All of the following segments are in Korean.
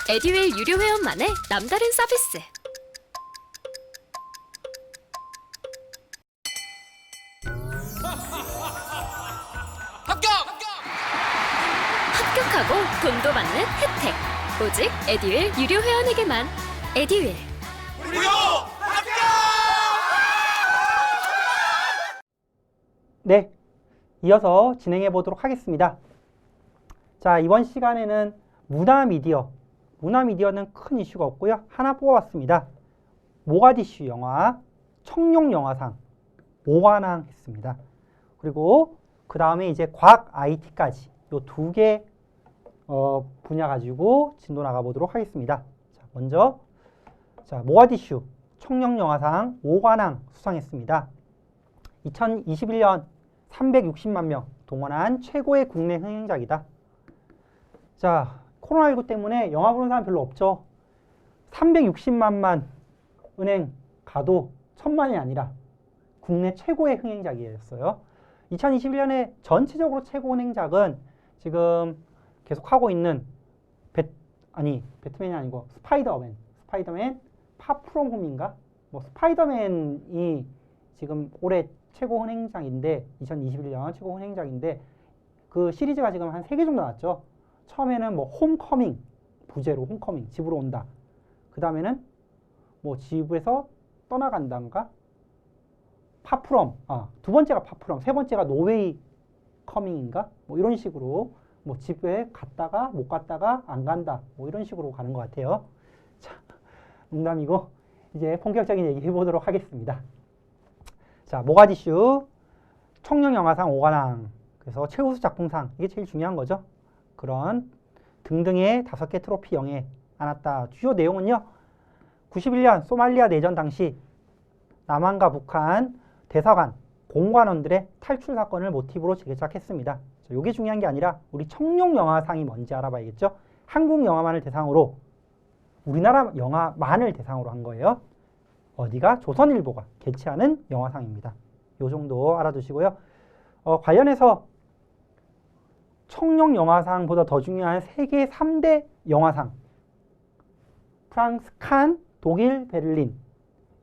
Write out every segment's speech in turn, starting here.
에듀윌 유료 회원만의 남다른 서비스. 합격하고 돈도 받는 혜택. 오직 에듀윌 유료 회원에게만. 에듀윌. 무료 합격! 네, 이어서 진행해 보도록 하겠습니다. 자, 이번 시간에는 문화미디어. 문화미디어는 큰 이슈가 없고요. 하나 뽑아봤습니다. 모가디슈 영화, 청룡영화상, 오관왕 했습니다. 그리고 그 다음에 이제 과학 IT까지 요 두 개 분야 가지고 진도 나가보도록 하겠습니다. 자, 먼저 자, 모가디슈 청룡영화상 오관왕 수상했습니다. 2021년 360만 명 동원한 최고의 국내 흥행작이다. 자, 코로나19 때문에 영화 보는 사람 별로 없죠. 360만만 은행 가도 1000만이 아니라 국내 최고의 흥행작이었어요. 2021년에 전체적으로 최고 흥행작은 지금 계속 하고 있는 배트맨이 아니고 스파이더맨 파프롬 홈인가? 뭐 스파이더맨이 지금 올해 최고 흥행작인데 2021년 최고 흥행작인데 그 시리즈가 지금 한 3개 정도 나왔죠. 처음에는 뭐 홈커밍, 부제로 홈커밍, 집으로 온다. 그 다음에는 뭐 집에서 떠나간다인가? 파프롬, 두 번째가 파프롬, 세 번째가 노웨이 커밍인가? 뭐 이런 식으로 뭐 집에 갔다가 못 갔다가 안 간다. 뭐 이런 식으로 가는 것 같아요. 자, 농담이고 이제 본격적인 얘기 해보도록 하겠습니다. 자, 모가디슈 청룡영화상 오관왕. 그래서 최우수 작품상, 이게 제일 중요한 거죠. 그런 등등의 5개 트로피 영예 안았다. 주요 내용은요. 91년 소말리아 내전 당시 남한과 북한 대사관, 공관원들의 탈출 사건을 모티브로 제작했습니다. 이게 중요한 게 아니라 우리 청룡영화상이 뭔지 알아봐야겠죠. 한국 영화만을 대상으로 우리나라 영화만을 대상으로 한 거예요. 어디가? 조선일보가 개최하는 영화상입니다. 요 정도 알아두시고요. 관련해서 청룡영화상보다 더 중요한 세계 3대 영화상. 프랑스 칸, 독일 베를린,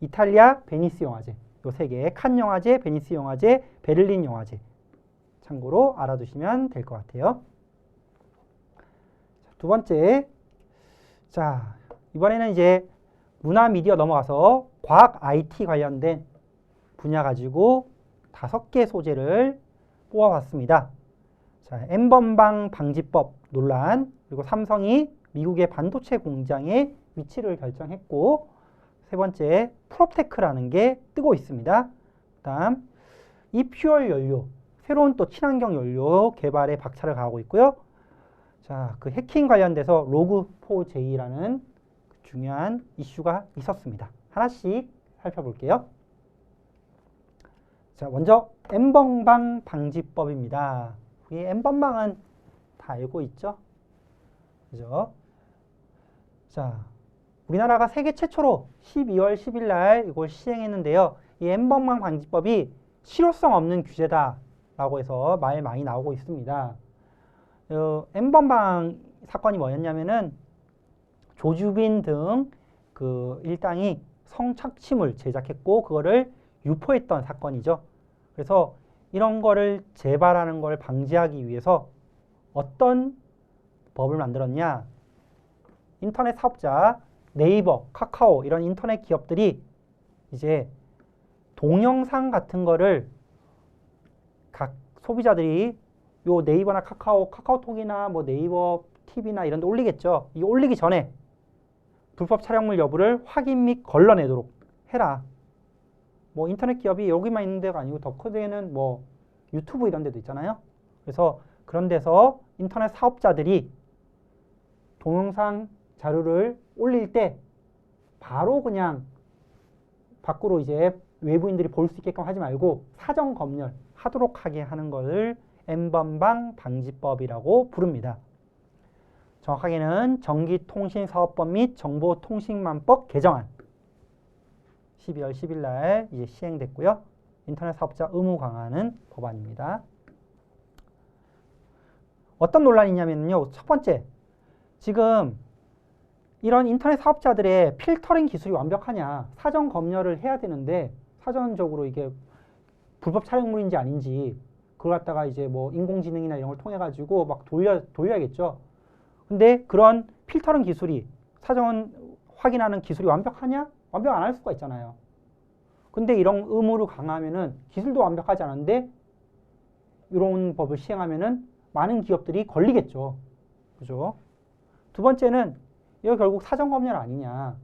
이탈리아 베니스 영화제. 요 세 개. 칸 영화제, 베니스 영화제, 베를린 영화제. 참고로 알아두시면 될 것 같아요. 두 번째. 자, 이번에는 이제 문화 미디어 넘어가서 과학 IT 관련된 분야 가지고 5개 소재를 뽑아봤습니다. 자, N번방 방지법 논란, 그리고 삼성이 미국의 반도체 공장의 위치를 결정했고, 세 번째, 프롭테크라는 게 뜨고 있습니다. 그 다음, 이퓨얼 연료, 새로운 또 친환경 연료 개발에 박차를 가하고 있고요. 자, 그 해킹 관련돼서 로그4j라는 중요한 이슈가 있었습니다. 하나씩 살펴볼게요. 자, 먼저 N번방 방지법입니다. 이 N번방은 다 알고 있죠? 그죠? 자, 우리나라가 세계 최초로 12월 10일 날 이걸 시행했는데요. 이 N번방 방지법이 실효성 없는 규제다 라고 해서 말 많이 나오고 있습니다. N번방 사건이 뭐였냐면은 조주빈 등 그 일당이 성착취물 제작했고 그거를 유포했던 사건이죠. 그래서 이런 거를 재발하는 걸 방지하기 위해서 어떤 법을 만들었냐? 인터넷 사업자, 네이버, 카카오 이런 인터넷 기업들이 이제 동영상 같은 거를 각 소비자들이 요 네이버나 카카오톡이나 뭐 네이버 TV나 이런 데 올리겠죠. 이 올리기 전에 불법 촬영물 여부를 확인 및 걸러내도록 해라. 뭐 인터넷 기업이 여기만 있는 데가 아니고 더 크게는 뭐 유튜브 이런 데도 있잖아요. 그래서 그런 데서 인터넷 사업자들이 동영상 자료를 올릴 때 바로 그냥 밖으로 이제 외부인들이 볼 수 있게끔 하지 말고 사전 검열 하도록 하게 하는 것을 N번방 방지법이라고 부릅니다. 정확하게는 전기통신사업법 및 정보통신망법 개정안 12월 10일 날 이제 시행됐고요. 인터넷 사업자 의무 강화하는 법안입니다. 어떤 논란이 있냐면요. 첫 번째, 지금 이런 인터넷 사업자들의 필터링 기술이 완벽하냐, 사전 검열을 해야 되는데 사전적으로 이게 불법 촬영물인지 아닌지 그걸 갖다가 이제 뭐 인공지능이나 이런 걸 통해 가지고 막 돌려야겠죠. 근데 그런 필터링 기술이 사전 확인하는 기술이 완벽하냐? 완벽 안 할 수가 있잖아요. 근데 이런 의무를 강화하면은 기술도 완벽하지 않은데 이런 법을 시행하면은 많은 기업들이 걸리겠죠. 그죠? 두 번째는 이거 결국 사전 검열 아니냐.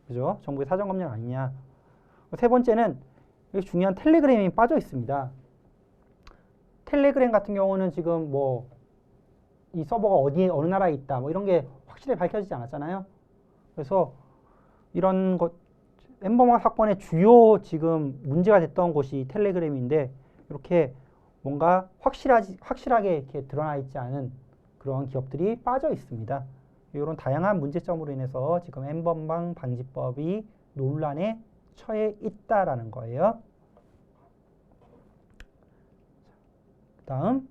그죠? 정부의 사전 검열 아니냐. 세 번째는 여기 중요한 텔레그램이 빠져 있습니다. 텔레그램 같은 경우는 지금 뭐 이 서버가 어느 나라에 있다 뭐 이런 게 확실히 밝혀지지 않았잖아요. 그래서 이런 것 엠버머 사건의 주요 지금 문제가 됐던 곳이 텔레그램인데 이렇게 뭔가 확실하게 이렇게 드러나 있지 않은 그런 기업들이 빠져 있습니다. 이런 다양한 문제점으로 인해서 지금 엠번방 방지법이 논란에 처해 있다라는 거예요. 다음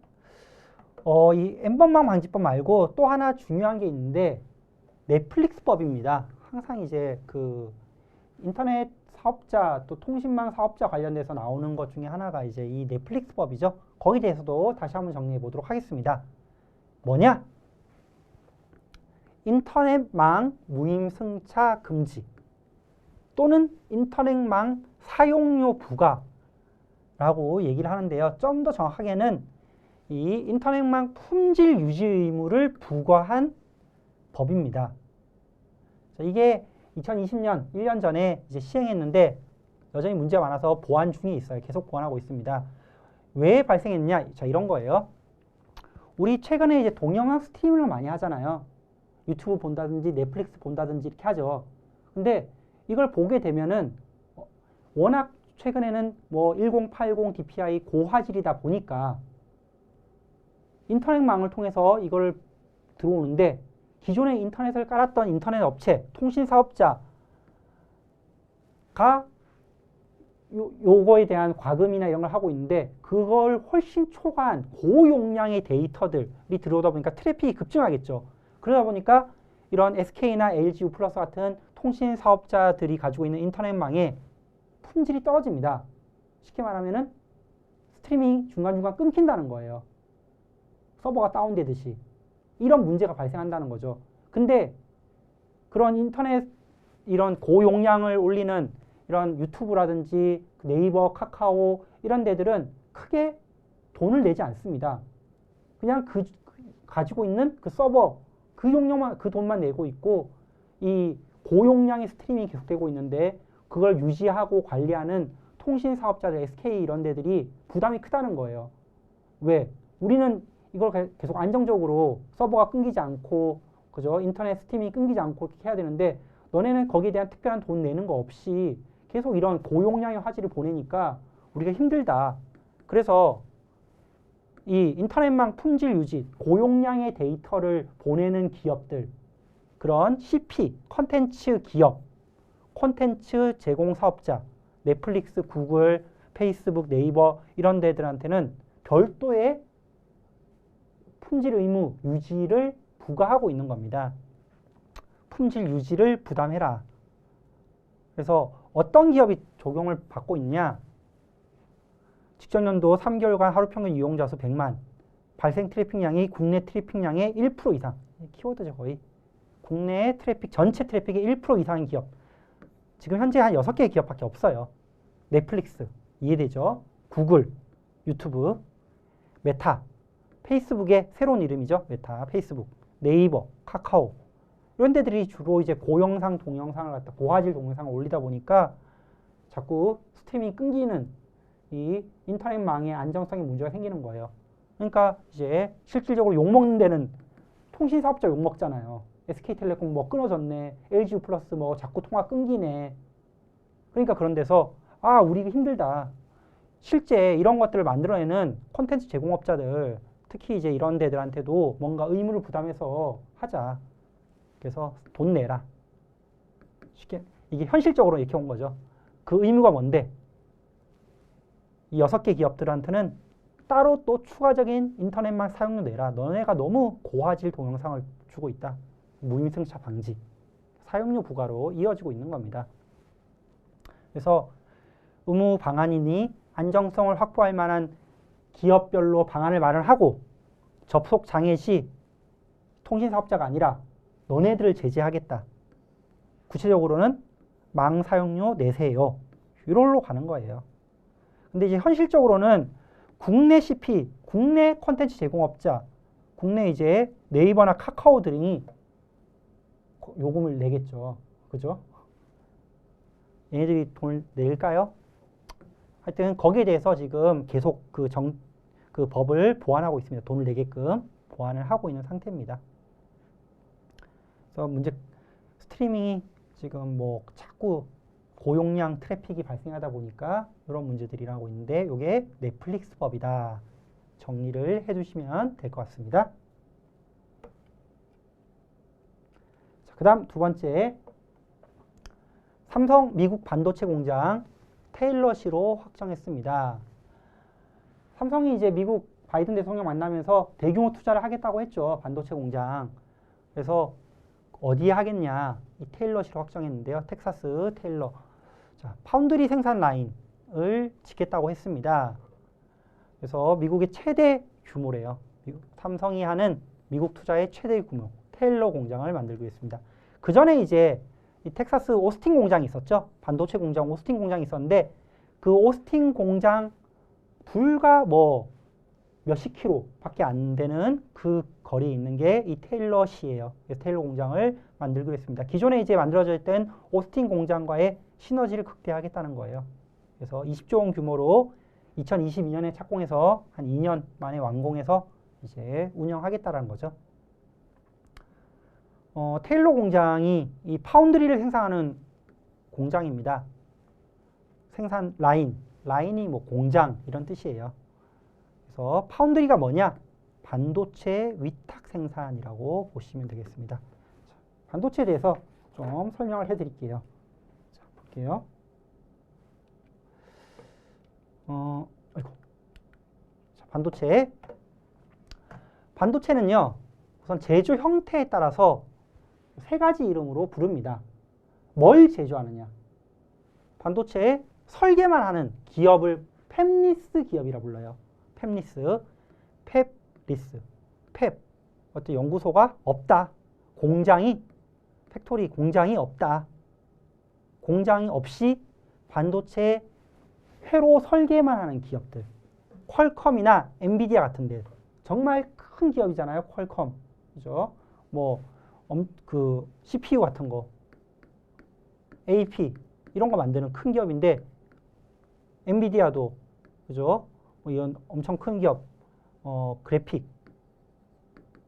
이 엠번방 방지법 말고 또 하나 중요한 게 있는데 넷플릭스법입니다. 항상 이제 그 인터넷 사업자 또 통신망 사업자 관련돼서 나오는 것 중에 하나가 이제 이 넷플릭스법이죠. 거기에 대해서도 다시 한번 정리해 보도록 하겠습니다. 뭐냐? 인터넷망 무임승차 금지 또는 인터넷망 사용료 부과라고 얘기를 하는데요. 좀 더 정확하게는 이 인터넷망 품질 유지 의무를 부과한 법입니다. 자, 이게 2020년 1년 전에 이제 시행했는데 여전히 문제가 많아서 보완 중에 있어요. 계속 보완하고 있습니다. 왜 발생했냐? 자, 이런 거예요. 우리 최근에 이제 동영상 스트리밍을 많이 하잖아요. 유튜브 본다든지 넷플릭스 본다든지 이렇게 하죠. 근데 이걸 보게 되면은 워낙 최근에는 뭐 1080 DPI 고화질이다 보니까 인터넷망을 통해서 이걸 들어오는데 기존에 인터넷을 깔았던 인터넷 업체, 통신 사업자가 요거에 대한 과금이나 이런 걸 하고 있는데 그걸 훨씬 초과한 고용량의 데이터들이 들어오다 보니까 트래픽이 급증하겠죠. 그러다 보니까 이런 SK나 LG U+ 같은 통신 사업자들이 가지고 있는 인터넷망의 품질이 떨어집니다. 쉽게 말하면은 스트리밍이 중간중간 끊긴다는 거예요. 서버가 다운되듯이. 이런 문제가 발생한다는 거죠. 근데 그런 인터넷 이런 고용량을 올리는 이런 유튜브라든지 네이버, 카카오 이런 데들은 크게 돈을 내지 않습니다. 그냥 가지고 있는 그 서버 그 용량만 그 돈만 내고 있고 이 고용량의 스트리밍이 계속되고 있는데 그걸 유지하고 관리하는 통신 사업자들 SK 이런 데들이 부담이 크다는 거예요. 왜? 우리는 이걸 계속 안정적으로 서버가 끊기지 않고 그죠? 인터넷 스트리밍이 끊기지 않고 이렇게 해야 되는데 너네는 거기에 대한 특별한 돈 내는 거 없이 계속 이런 고용량의 화질을 보내니까 우리가 힘들다. 그래서 이 인터넷망 품질 유지, 고용량의 데이터를 보내는 기업들, 그런 CP, 콘텐츠 기업, 콘텐츠 제공 사업자, 넷플릭스, 구글, 페이스북, 네이버 이런 데들한테는 별도의 품질 의무 유지를 부과하고 있는 겁니다. 품질 유지를 부담해라. 그래서 어떤 기업이 적용을 받고 있냐? 직전 연도 3개월간 하루 평균 이용자 수 100만, 발생 트래픽량이 국내 트래픽량의 1% 이상, 키워드죠 거의. 국내 트래픽, 전체 트래픽의 1% 이상인 기업. 지금 현재 한 6개의 기업밖에 없어요. 넷플릭스, 이해되죠? 구글, 유튜브, 메타, 페이스북의 새로운 이름이죠. 메타, 페이스북, 네이버, 카카오 이런 데들이 주로 이제 고영상, 동영상을 갖다 고화질 동영상을 올리다 보니까 자꾸 스트리밍이 끊기는 이 인터넷망의 안정성에 문제가 생기는 거예요. 그러니까 이제 실질적으로 욕먹는 데는 통신사업자 욕먹잖아요. SK텔레콤 뭐 끊어졌네. LG U+ 뭐 자꾸 통화 끊기네. 그러니까 그런 데서 아, 우리가 힘들다. 실제 이런 것들을 만들어내는 콘텐츠 제공업자들 특히 이제 이런 데들한테도 뭔가 의무를 부담해서 하자. 그래서 돈 내라. 쉽게 이게 현실적으로 이렇게 온 거죠. 그 의무가 뭔데? 이 6개 기업들한테는 따로 또 추가적인 인터넷망 사용료 내라. 너네가 너무 고화질 동영상을 주고 있다. 무임승차 방지, 사용료 부과로 이어지고 있는 겁니다. 그래서 의무 방한이니 안정성을 확보할 만한 기업별로 방안을 마련하고 접속 장애 시 통신사업자가 아니라 너네들을 제재하겠다. 구체적으로는 망 사용료 내세요. 이rol로 가는 거예요. 근데 이제 현실적으로는 국내 CP, 국내 콘텐츠 제공업자, 국내 이제 네이버나 카카오 등이 요금을 내겠죠. 그죠? 얘네들이 돈을 낼까요? 하여튼 거기에 대해서 지금 계속 그 법을 보완하고 있습니다. 돈을 내게끔 보완을 하고 있는 상태입니다. 그래서 문제 스트리밍이 지금 뭐 자꾸 고용량 트래픽이 발생하다 보니까 이런 문제들이 일어나고 있는데 이게 넷플릭스 법이다. 정리를 해주시면 될 것 같습니다. 그 다음 두 번째, 삼성 미국 반도체 공장 테일러시로 확정했습니다. 삼성이 이제 미국 바이든 대통령 만나면서 대규모 투자를 하겠다고 했죠. 반도체 공장. 그래서 어디에 하겠냐, 이 테일러시로 확정했는데요. 텍사스 테일러. 자, 파운드리 생산 라인을 짓겠다고 했습니다. 그래서 미국의 최대 규모래요. 삼성이 하는 미국 투자의 최대 규모 테일러 공장을 만들고 있습니다. 그 전에 이제 이 텍사스 오스틴 공장이 있었죠. 반도체 공장 오스틴 공장이 있었는데 그 오스틴 공장 불과 뭐 몇십 킬로밖에 안 되는 그 거리에 있는 게 이 테일러시예요. 테일러 공장을 만들기로 했습니다. 기존에 이제 만들어져 있던 오스틴 공장과의 시너지를 극대화하겠다는 거예요. 그래서 20조 원 규모로 2022년에 착공해서 한 2년 만에 완공해서 이제 운영하겠다는 거죠. 테일러 공장이 이 파운드리를 생산하는 공장입니다. 생산 라인이 뭐 공장 이런 뜻이에요. 그래서 파운드리가 뭐냐? 반도체 위탁 생산이라고 보시면 되겠습니다. 자, 반도체에 대해서 좀 설명을 해드릴게요. 자, 볼게요. 자, 반도체는요, 우선 제조 형태에 따라서 세 가지 이름으로 부릅니다. 뭘 제조하느냐? 반도체에 설계만 하는 기업을 팹리스 기업이라 불러요. 팹리스. 어떤 연구소가 없다. 팩토리 공장이 없다. 공장이 없이 반도체 회로 설계만 하는 기업들. 퀄컴이나 엔비디아 같은 데. 정말 큰 기업이잖아요. 퀄컴. 그죠? 그 CPU 같은 거. AP. 이런 거 만드는 큰 기업인데, 엔비디아도, 그죠? 이런 엄청 큰 기업, 그래픽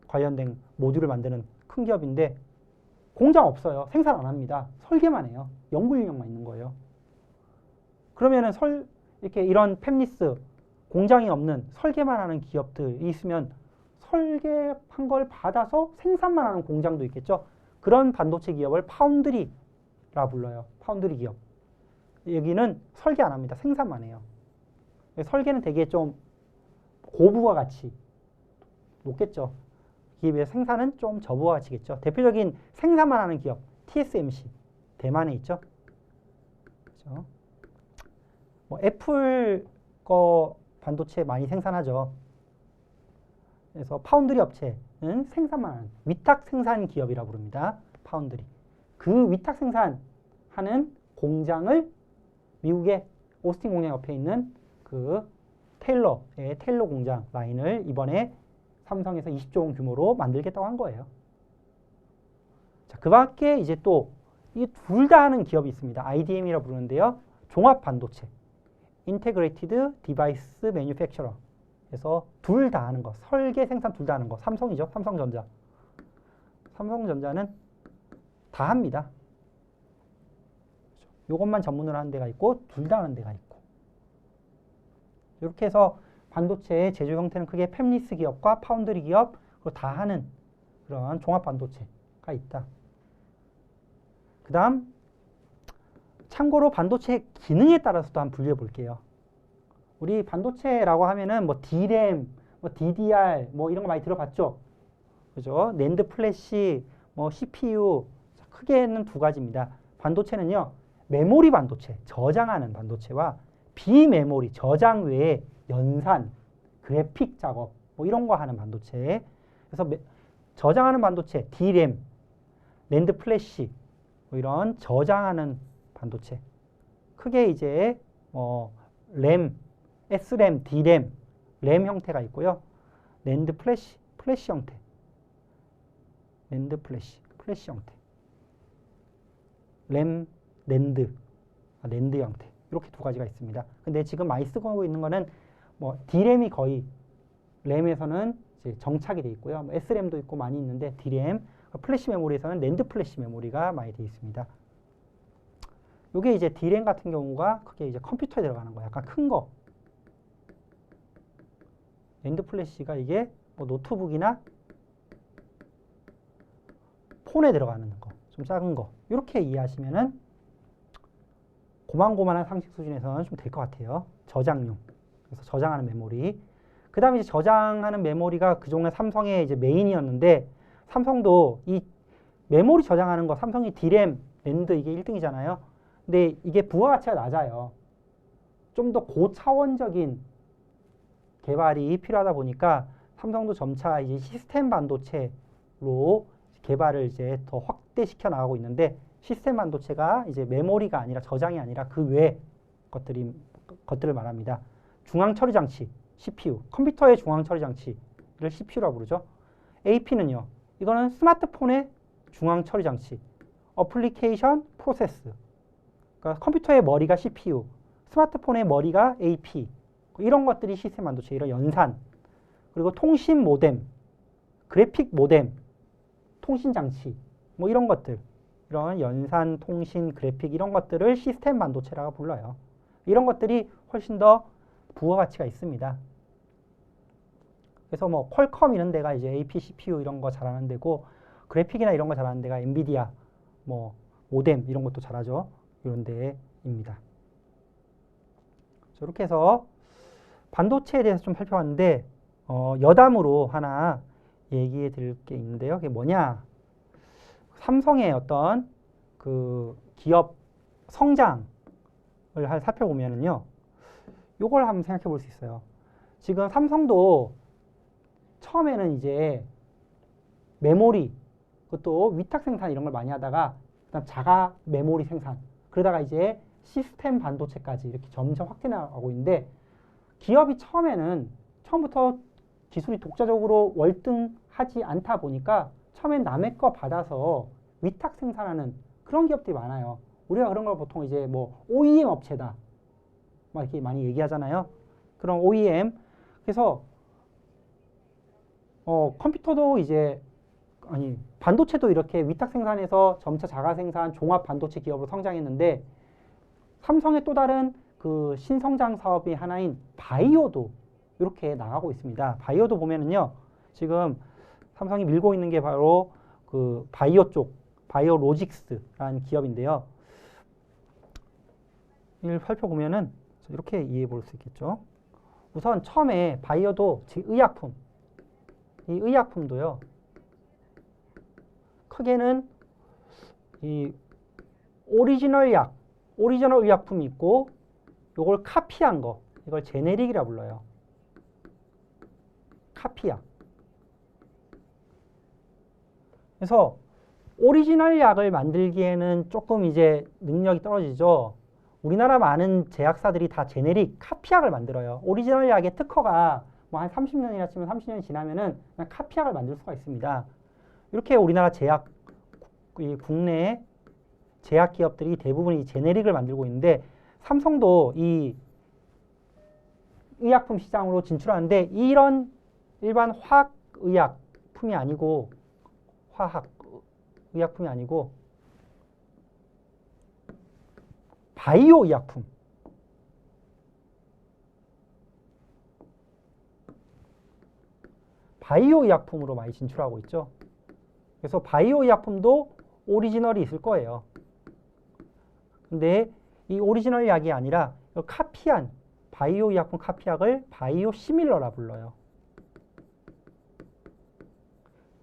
관련된 모듈을 만드는 큰 기업인데, 공장 없어요. 생산 안 합니다. 설계만 해요. 연구 인력만 있는 거예요. 그러면은 이렇게 이런 팹리스, 공장이 없는 설계만 하는 기업들이 있으면 설계한 걸 받아서 생산만 하는 공장도 있겠죠. 그런 반도체 기업을 파운드리라 불러요. 파운드리 기업. 여기는 설계 안 합니다. 생산만 해요. 설계는 되게 좀 고부가가치 높겠죠. 이에 비해 생산은 좀 저부가가치겠죠. 대표적인 생산만 하는 기업 TSMC 대만에 있죠. 그렇죠? 뭐 애플 거 반도체 많이 생산하죠. 그래서 파운드리 업체는 생산만 하는 위탁 생산 기업이라고 부릅니다. 파운드리. 그 위탁 생산하는 공장을 미국의 오스틴 공장 옆에 있는 그 테일러 공장 라인을 이번에 삼성에서 20조 원 규모로 만들겠다고 한 거예요. 자, 그 밖에 이제 또 이 둘 다 하는 기업이 있습니다. IDM이라고 부르는데요. 종합 반도체. Integrated Device Manufacturer. 그래서 둘 다 하는 거. 설계, 생산 둘 다 하는 거. 삼성이죠. 삼성전자. 삼성전자는 다 합니다. 요것만 전문으로 하는 데가 있고 둘 다 하는 데가 있고. 이렇게 해서 반도체의 제조 형태는 크게 팹리스 기업과 파운드리 기업 그리고 다 하는 그런 종합 반도체가 있다. 그 다음 참고로 반도체 기능에 따라서도 한번 분류해 볼게요. 우리 반도체라고 하면은 뭐 D램, 뭐 DDR 뭐 이런 거 많이 들어봤죠? 그죠? 낸드 플래시, 뭐 CPU 크게는 두 가지입니다. 반도체는요. 메모리 반도체, 저장하는 반도체와 비메모리, 저장 외에 연산, 그래픽 작업 뭐 이런 거 하는 반도체. 그래서 저장하는 반도체, D램, 낸드 플래시 뭐 이런 저장하는 반도체. 크게 이제 램, S램, D램, 램 형태가 있고요. 낸드 플래시, 플래시 형태. 낸드 플래시, 플래시 형태. 램, 낸드, 낸드 형태. 이렇게 두 가지가 있습니다. 근데 지금 많이 쓰고 있는 거는 뭐 D램이 거의 램에서는 이제 정착이 돼 있고요. 뭐 S램도 있고 많이 있는데 D램, 플래시 메모리에서는 낸드 플래시 메모리가 많이 돼 있습니다. 요게 이제 D램 같은 경우가 크게 이제 컴퓨터에 들어가는 거, 약간 큰 거. 낸드 플래시가 이게 뭐 노트북이나 폰에 들어가는 거, 좀 작은 거. 이렇게 이해하시면은 고만고만한 상식 수준에서는 좀 될 것 같아요. 저장용. 그래서 저장하는 메모리. 그 다음에 이제 저장하는 메모리가 그동안 삼성의 이제 메인이었는데, 삼성도 이 메모리 저장하는 거, 삼성이 D램, 낸드 이게 1등이잖아요. 근데 이게 부가가치가 낮아요. 좀 더 고차원적인 개발이 필요하다 보니까 삼성도 점차 이제 시스템 반도체로 개발을 이제 더 확대시켜 나가고 있는데, 시스템 반도체가 이제 메모리가 아니라 저장이 아니라 그 외 것들을 말합니다. 중앙 처리 장치, CPU, 컴퓨터의 중앙 처리 장치를 CPU라고 부르죠. AP는요. 이거는 스마트폰의 중앙 처리 장치, 어플리케이션 프로세스. 그러니까 컴퓨터의 머리가 CPU, 스마트폰의 머리가 AP. 이런 것들이 시스템 반도체, 이런 연산. 그리고 통신 모뎀, 그래픽 모뎀, 통신 장치, 뭐 이런 것들. 이런 연산, 통신, 그래픽 이런 것들을 시스템 반도체라고 불러요. 이런 것들이 훨씬 더 부가가치가 있습니다. 그래서 뭐 퀄컴 이런 데가 이제 AP, CPU 이런 거 잘하는 데고, 그래픽이나 이런 거 잘하는 데가 엔비디아, 뭐 모뎀 이런 것도 잘하죠. 이런 데입니다. 이렇게 해서 반도체에 대해서 좀 살펴봤는데, 여담으로 하나 얘기해 드릴 게 있는데요. 그게 뭐냐? 삼성의 어떤 그 기업 성장을 살펴보면은요, 요걸 한번 생각해 볼 수 있어요. 지금 삼성도 처음에는 이제 메모리, 그것도 위탁 생산 이런 걸 많이 하다가, 그다음 자가 메모리 생산, 그러다가 이제 시스템 반도체까지 이렇게 점점 확대 나가고 있는데, 기업이 처음부터 기술이 독자적으로 월등하지 않다 보니까 처음엔 남의 거 받아서 위탁 생산하는 그런 기업들이 많아요. 우리가 그런 걸 보통 이제 뭐 OEM 업체다 막 이렇게 많이 얘기하잖아요. 그런 OEM. 그래서 컴퓨터도 이제 반도체도 이렇게 위탁 생산해서 점차 자가 생산 종합 반도체 기업으로 성장했는데, 삼성의 또 다른 그 신성장 사업이 하나인 바이오도 이렇게 나가고 있습니다. 바이오도 보면은요, 지금 삼성이 밀고 있는 게 바로 그 바이오 쪽, 바이오로직스라는 기업인데요. 이를 살펴보면은 이렇게 이해해 볼 수 있겠죠. 우선 처음에 바이오도 의약품, 이 의약품도요, 크게는 이 오리지널 의약품이 있고, 요걸 카피한 거, 이걸 제네릭이라 불러요. 카피약. 그래서 오리지널 약을 만들기에는 조금 이제 능력이 떨어지죠. 우리나라 많은 제약사들이 다 제네릭 카피약을 만들어요. 오리지널 약의 특허가 뭐 한 30년이나 치면 30년이 지나면은 그냥 카피약을 만들 수가 있습니다. 이렇게 우리나라 국내 제약 기업들이 대부분 이 제네릭을 만들고 있는데, 삼성도 이 의약품 시장으로 진출하는데, 이런 일반 화학 의약품이 아니고 바이오 의약품, 바이오 의약품으로 많이 진출하고 있죠. 그래서 바이오 의약품도 오리지널이 있을 거예요. 근데 이 오리지널 약이 아니라 카피한 바이오 의약품 카피약을 바이오 시밀러라 불러요.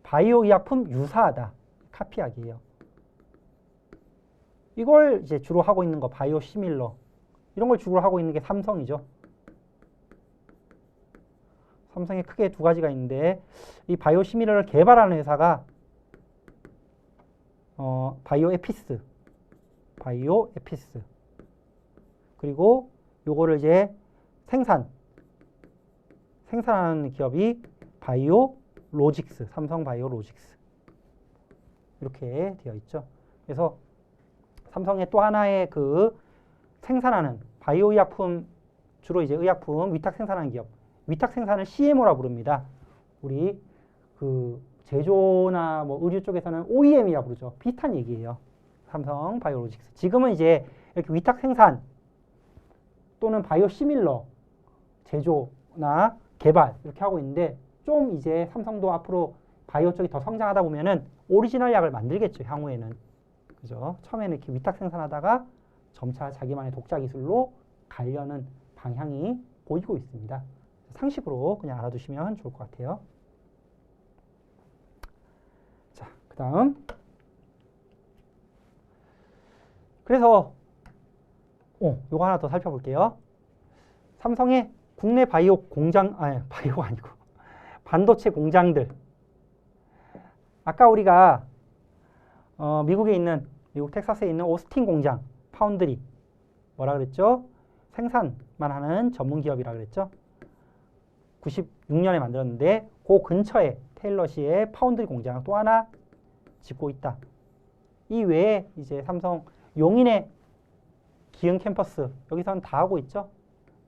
바이오 의약품 유사하다. 타피약이에요. 이걸 이제 주로 하고 있는 거 바이오 시밀러 이런 걸 주로 하고 있는 게 삼성이죠. 삼성에 크게 두 가지가 있는데 이 바이오 시밀러를 개발하는 회사가 바이오 에피스 그리고 요거를 이제 생산하는 기업이 바이오 로직스, 삼성 바이오 로직스 이렇게 되어 있죠. 그래서 삼성의 또 하나의 그 생산하는 바이오 의약품 주로 이제 의약품 위탁 생산하는 기업 위탁 생산을 CMO라 부릅니다. 우리 그 제조나 뭐 의류 쪽에서는 OEM이라 부르죠. 비슷한 얘기예요. 삼성 바이오로직스. 지금은 이제 이렇게 위탁 생산 또는 바이오 시밀러 제조나 개발 이렇게 하고 있는데 좀 이제 삼성도 앞으로 바이오 쪽이 더 성장하다 보면은 오리지널 약을 만들겠죠. 향후에는. 그죠? 처음에는 이렇게 위탁 생산하다가 점차 자기만의 독자 기술로 가려는 방향이 보이고 있습니다. 상식으로 그냥 알아두시면 좋을 것 같아요. 자, 그 다음. 그래서, 요거 하나 더 살펴볼게요. 삼성의 국내 바이오 공장, 바이오가 아니고, 반도체 공장들. 아까 우리가, 미국 텍사스에 있는 오스틴 공장, 파운드리. 뭐라 그랬죠? 생산만 하는 전문 기업이라 그랬죠? 96년에 만들었는데 그 근처에 테일러시의 파운드리 공장 또 하나 짓고 있다. 이 외에 이제 삼성 용인의 기흥 캠퍼스 여기서는 다 하고 있죠.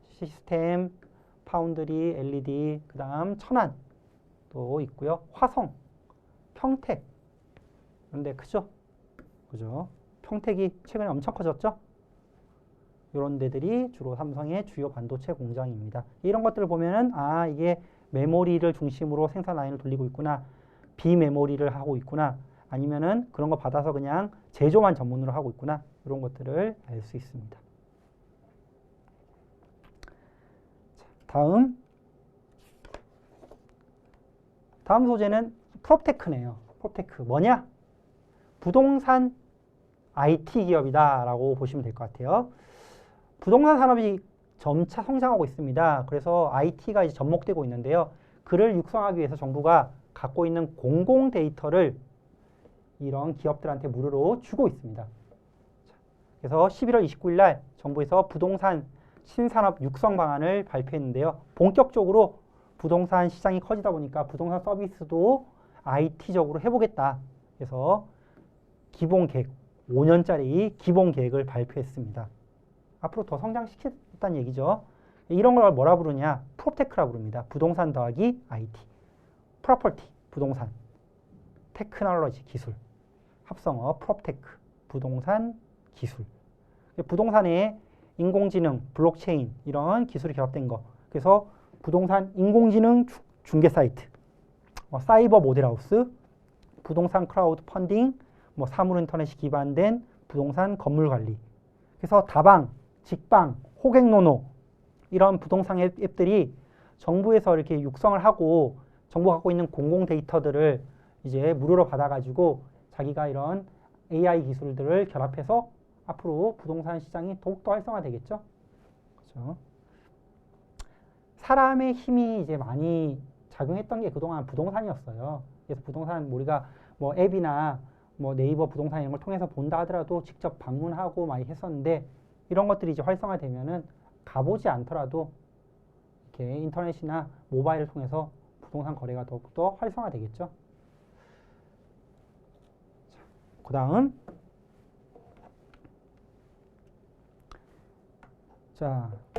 시스템, 파운드리, LED, 그 다음 천안도 있고요. 화성, 평택 그런데 크죠? 그죠? 평택이 최근에 엄청 커졌죠? 이런 데들이 주로 삼성의 주요 반도체 공장입니다. 이런 것들을 보면은 이게 메모리를 중심으로 생산 라인을 돌리고 있구나. 비메모리를 하고 있구나. 아니면은 그런 거 받아서 그냥 제조만 전문으로 하고 있구나. 이런 것들을 알 수 있습니다. 자, 다음 소재는 프롭테크네요. 프롭테크 뭐냐? 부동산 IT 기업이다라고 보시면 될 것 같아요. 부동산 산업이 점차 성장하고 있습니다. 그래서 IT가 이제 접목되고 있는데요. 그를 육성하기 위해서 정부가 갖고 있는 공공 데이터를 이런 기업들한테 무료로 주고 있습니다. 그래서 11월 29일 날 정부에서 부동산 신산업 육성 방안을 발표했는데요. 본격적으로 부동산 시장이 커지다 보니까 부동산 서비스도 IT적으로 해보겠다. 그래서 기본 계획, 5년짜리 기본 계획을 발표했습니다. 앞으로 더 성장시켰다는 얘기죠. 이런 걸 뭐라 부르냐? 프롭테크라 부릅니다. 부동산 더하기 IT. 프로퍼티, 부동산. 테크놀로지, 기술. 합성어, 프롭테크, 부동산 기술. 부동산에 인공지능, 블록체인 이런 기술이 결합된 거. 그래서 부동산 인공지능 중개 사이트, 사이버 모델하우스, 부동산 크라우드 펀딩, 사물 인터넷이 기반된 부동산 건물 관리. 그래서 다방, 직방, 호객노노 이런 부동산 앱들이 정부에서 이렇게 육성을 하고 정부가 갖고 있는 공공 데이터들을 이제 무료로 받아가지고 자기가 이런 AI 기술들을 결합해서 앞으로 부동산 시장이 더욱더 활성화되겠죠. 그렇죠? 사람의 힘이 이제 많이 작용했던 게 그동안 부동산이었어요. 그래서 부동산 우리가 앱이나 네이버 부동산 이런 걸 통해서 본다 하더라도 직접 방문하고 많이 했었는데 이런 것들이 이제 활성화되면은 가보지 않더라도 이렇게 인터넷이나 모바일을 통해서 부동산 거래가 더욱더 활성화되겠죠. 그 다음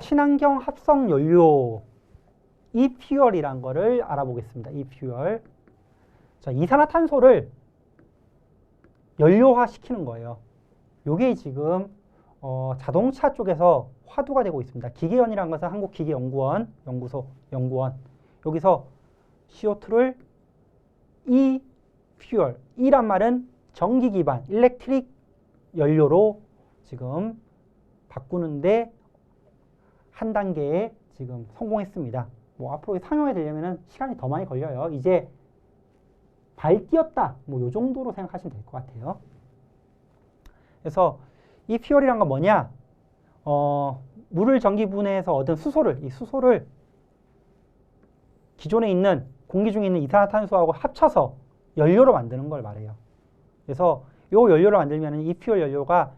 친환경 합성 연료 e퓨얼이란 거를 알아보겠습니다. e퓨얼. 이산화탄소를 연료화 시키는 거예요. 요게 지금 자동차 쪽에서 화두가 되고 있습니다. 기계연이라는 것은 한국기계연구원, 연구원. 여기서 CO2를 e퓨얼, E란 말은 전기 기반, 일렉트릭 연료로 지금 바꾸는데 한 단계에 지금 성공했습니다. 앞으로 상용화 되려면 시간이 더 많이 걸려요. 이제 발띄었다. 뭐 요 정도로 생각하시면 될 것 같아요. 그래서 이 퓨얼이란 건 뭐냐? 물을 전기 분해해서 얻은 수소를, 이 수소를 기존에 있는 공기 중에 있는 이산화탄소하고 합쳐서 연료로 만드는 걸 말해요. 그래서 이 연료를 만들면 이 퓨얼 연료가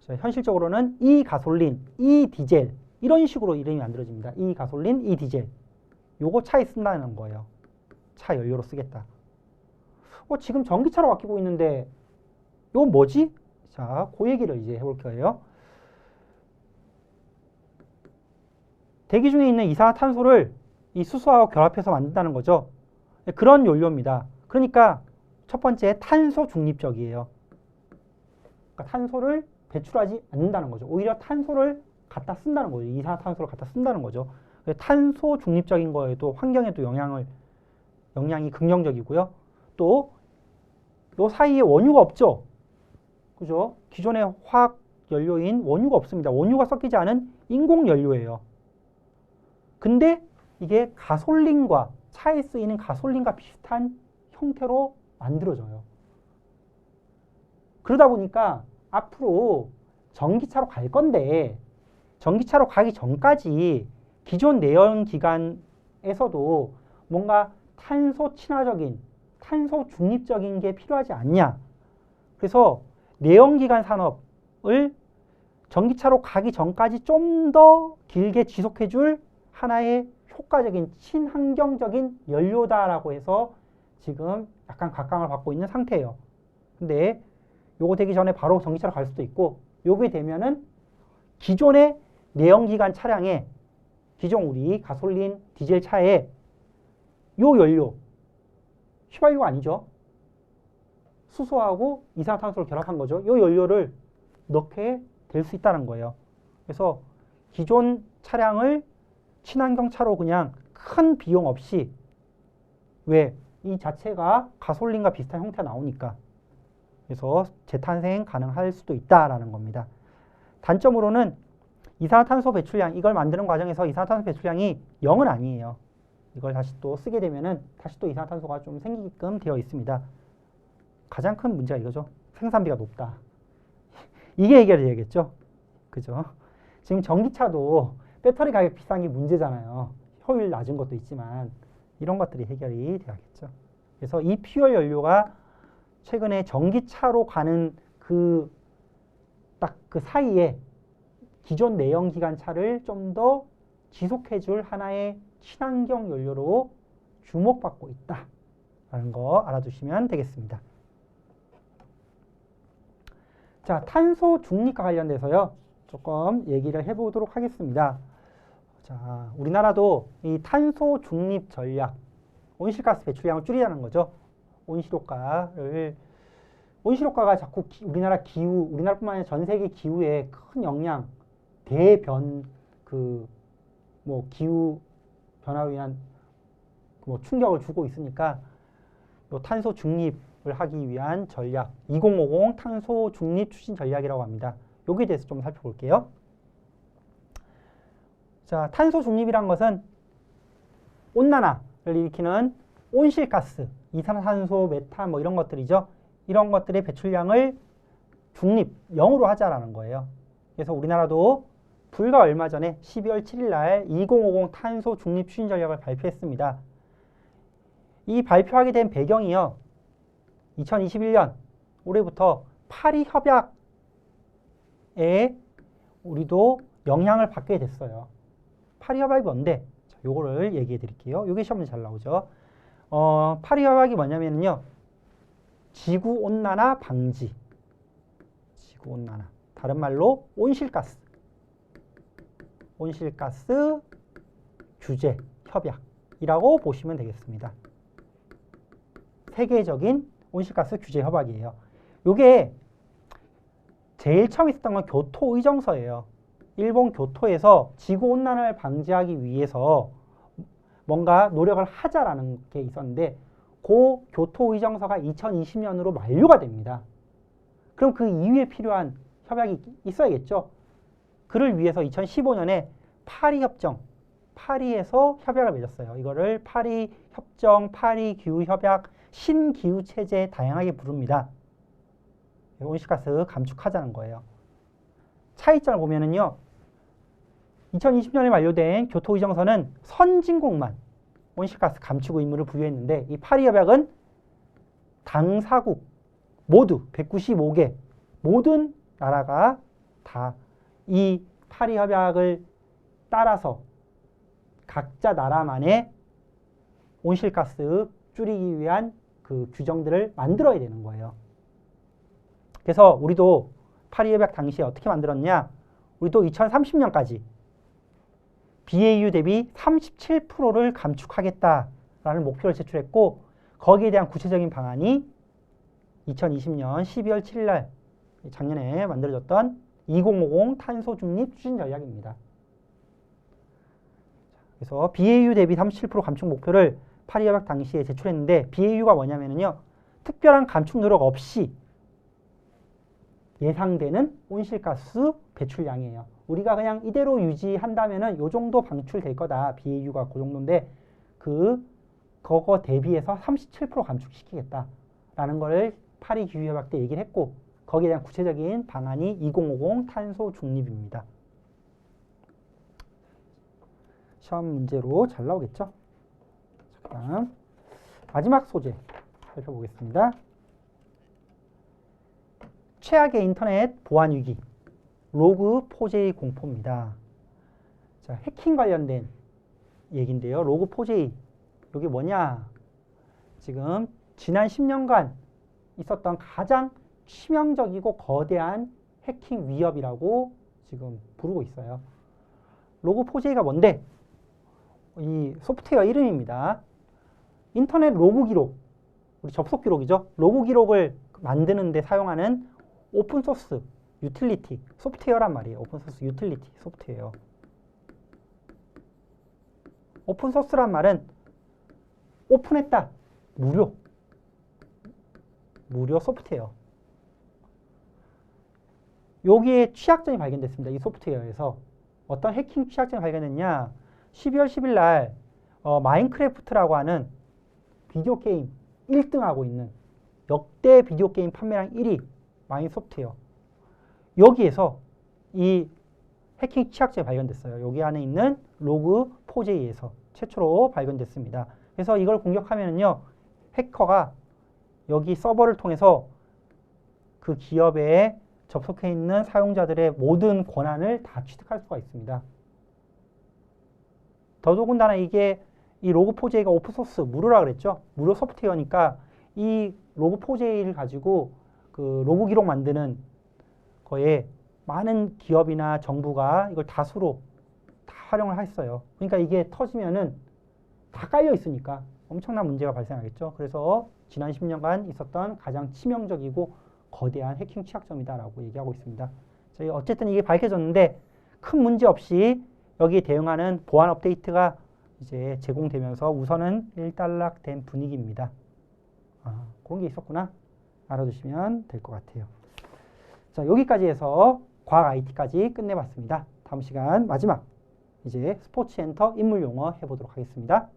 현실적으로는 이 가솔린, 이 디젤 이런 식으로 이름이 만들어집니다. 이 가솔린, 이 디젤. 요거 차에 쓴다는 거예요. 차 연료로 쓰겠다. 지금 전기차로 바뀌고 있는데 이건 뭐지? 자, 그 얘기를 이제 해볼 거예요. 대기 중에 있는 이산화탄소를 이 수소하고 결합해서 만든다는 거죠. 그런 연료입니다. 그러니까 첫 번째 탄소 중립적이에요. 그러니까 탄소를 배출하지 않는다는 거죠. 오히려 탄소를 갖다 쓴다는 거죠. 이산화탄소를 갖다 쓴다는 거죠. 탄소 중립적인 거에도 환경에도 영향이 긍정적이고요. 또 요 사이에 원유가 없죠. 그죠? 기존의 화학 연료인 원유가 없습니다. 원유가 섞이지 않은 인공 연료예요. 근데 이게 가솔린과 차에 쓰이는 가솔린과 비슷한 형태로 만들어져요. 그러다 보니까 앞으로 전기차로 갈 건데 전기차로 가기 전까지 기존 내연기관에서도 뭔가 탄소 친화적인, 탄소 중립적인 게 필요하지 않냐. 그래서 내연기관 산업을 전기차로 가기 전까지 좀 더 길게 지속해줄 하나의 효과적인 친환경적인 연료다라고 해서 지금 약간 각광을 받고 있는 상태예요. 근데 요거 되기 전에 바로 전기차로 갈 수도 있고 요게 되면은 기존의 내연기관 차량에 기존 우리 가솔린 디젤 차에 요 연료 휘발유가 아니죠. 수소하고 이산화탄소를 결합한 거죠. 요 연료를 넣게 될 수 있다는 거예요. 그래서 기존 차량을 친환경 차로 그냥 큰 비용 없이 왜? 이 자체가 가솔린과 비슷한 형태가 나오니까. 그래서 재탄생 가능할 수도 있다라는 겁니다. 단점으로는 이산화탄소 배출량, 이걸 만드는 과정에서 이산화탄소 배출량이 0은 아니에요. 이걸 다시 또 쓰게 되면은 다시 또 이산화탄소가 좀 생기게끔 되어 있습니다. 가장 큰 문제가 이거죠. 생산비가 높다. 이게 해결이 되겠죠. 그죠? 지금 전기차도 배터리 가격 비싼 게 문제잖아요. 효율 낮은 것도 있지만 이런 것들이 해결이 돼야겠죠. 그래서 이 퓨얼 연료가 최근에 전기차로 가는 딱 그 사이에 기존 내연기관 차를 좀 더 지속해줄 하나의 친환경 연료로 주목받고 있다라는 거 알아두시면 되겠습니다. 자, 탄소 중립과 관련돼서요. 조금 얘기를 해보도록 하겠습니다. 자, 우리나라도 이 탄소 중립 전략, 온실가스 배출량을 줄이자는 거죠. 온실효과가 자꾸 우리나라 기후, 우리나라뿐만 아니라 전 세계 기후에 큰 영향, 기후 변화로 인한 충격을 주고 있으니까 요 탄소 중립을 하기 위한 전략, 2050 탄소 중립 추진 전략이라고 합니다. 여기에 대해서 좀 살펴볼게요. 자, 탄소 중립이란 것은 온난화를 일으키는 온실가스, 이산화탄소, 메탄 이런 것들이죠. 이런 것들의 배출량을 중립, 0으로 하자라는 거예요. 그래서 우리나라도 불과 얼마 전에 12월 7일 날 2050 탄소 중립 추진 전략을 발표했습니다. 이 발표하게 된 배경이요. 2021년 올해부터 파리 협약에 우리도 영향을 받게 됐어요. 파리 협약이 뭔데? 자, 요거를 얘기해 드릴게요. 요게 시험에 잘 나오죠. 파리 협약이 뭐냐면요. 지구 온난화 방지. 지구 온난화. 다른 말로 온실가스 규제 협약이라고 보시면 되겠습니다. 세계적인 온실가스 규제 협약이에요. 요게 제일 처음 있었던 건 교토 의정서예요. 일본 교토에서 지구 온난화를 방지하기 위해서 뭔가 노력을 하자라는 게 있었는데 그 교토 의정서가 2020년으로 만료가 됩니다. 그럼 그 이후에 필요한 협약이 있어야겠죠. 그를 위해서 2015년에 파리협정, 파리에서 협약을 맺었어요. 이거를 파리협정, 파리기후협약 신기후 체제에 다양하게 부릅니다. 온실가스 감축하자는 거예요. 차이점을 보면은요. 2020년에 만료된 교토의정서는 선진국만 온실가스 감축 의무를 부여했는데 이 파리협약은 당사국 모두 195개 모든 나라가 다 이 파리협약을 따라서 각자 나라만의 온실가스 줄이기 위한 그 규정들을 만들어야 되는 거예요. 그래서 우리도 파리협약 당시에 어떻게 만들었냐? 우리도 2030년까지 BAU 대비 37%를 감축하겠다라는 목표를 제출했고 거기에 대한 구체적인 방안이 2020년 12월 7일 날 작년에 만들어졌던 2050 탄소 중립 추진 전략입니다. 그래서 BAU 대비 37% 감축 목표를 파리협약 당시에 제출했는데 BAU가 뭐냐면요. 특별한 감축 노력 없이 예상되는 온실가스 배출량이에요. 우리가 그냥 이대로 유지한다면은 요 정도 방출될 거다. BAU가 그 정도인데 그거 대비해서 37% 감축시키겠다라는 걸 파리 기후협약 때 얘기를 했고 거기에 대한 구체적인 방안이 2050 탄소 중립입니다. 시험 문제로 잘 나오겠죠? 그다음 마지막 소재 살펴보겠습니다. 최악의 인터넷 보안 위기, 로그4j 공포입니다. 자, 해킹 관련된 얘기인데요. 로그4j, 이게 뭐냐? 지금 지난 10년간 있었던 가장 치명적이고 거대한 해킹 위협이라고 지금 부르고 있어요. 로그4j가 뭔데? 이 소프트웨어 이름입니다. 인터넷 로그 기록, 우리 접속 기록이죠. 로그 기록을 만드는 데 사용하는 오픈소스 유틸리티 소프트웨어란 말이에요. 오픈소스 유틸리티 소프트웨어. 오픈소스란 말은 오픈했다. 무료 소프트웨어. 여기에 취약점이 발견됐습니다. 이 소프트웨어에서. 어떤 해킹 취약점이 발견됐냐. 12월 10일 날 마인크래프트라고 하는 비디오 게임 1등하고 있는 역대 비디오 게임 판매량 1위 마인소프트웨어. 여기에서 이 해킹 취약점이 발견됐어요. 여기 안에 있는 로그4j에서 최초로 발견됐습니다. 그래서 이걸 공격하면은요, 해커가 여기 서버를 통해서 그 기업에 접속해 있는 사용자들의 모든 권한을 다 취득할 수가 있습니다. 더더군다나 이게 이 로그4j가 오픈소스 무료라 그랬죠. 무료 소프트웨어니까 이 로그4j를 가지고 그 로그 기록 만드는 거에 많은 기업이나 정부가 이걸 다수로 다 활용을 했어요. 그러니까 이게 터지면은 다 깔려 있으니까 엄청난 문제가 발생하겠죠. 그래서 지난 10년간 있었던 가장 치명적이고 거대한 해킹 취약점이다라고 얘기하고 있습니다. 저희 어쨌든 이게 밝혀졌는데 큰 문제 없이 여기에 대응하는 보안 업데이트가 이제 제공되면서 우선은 일단락된 분위기입니다. 그런 게 있었구나. 알아두시면 될 것 같아요. 자, 여기까지 해서 과학 IT까지 끝내봤습니다. 다음 시간 마지막 이제 스포츠 엔터 인물 용어 해보도록 하겠습니다.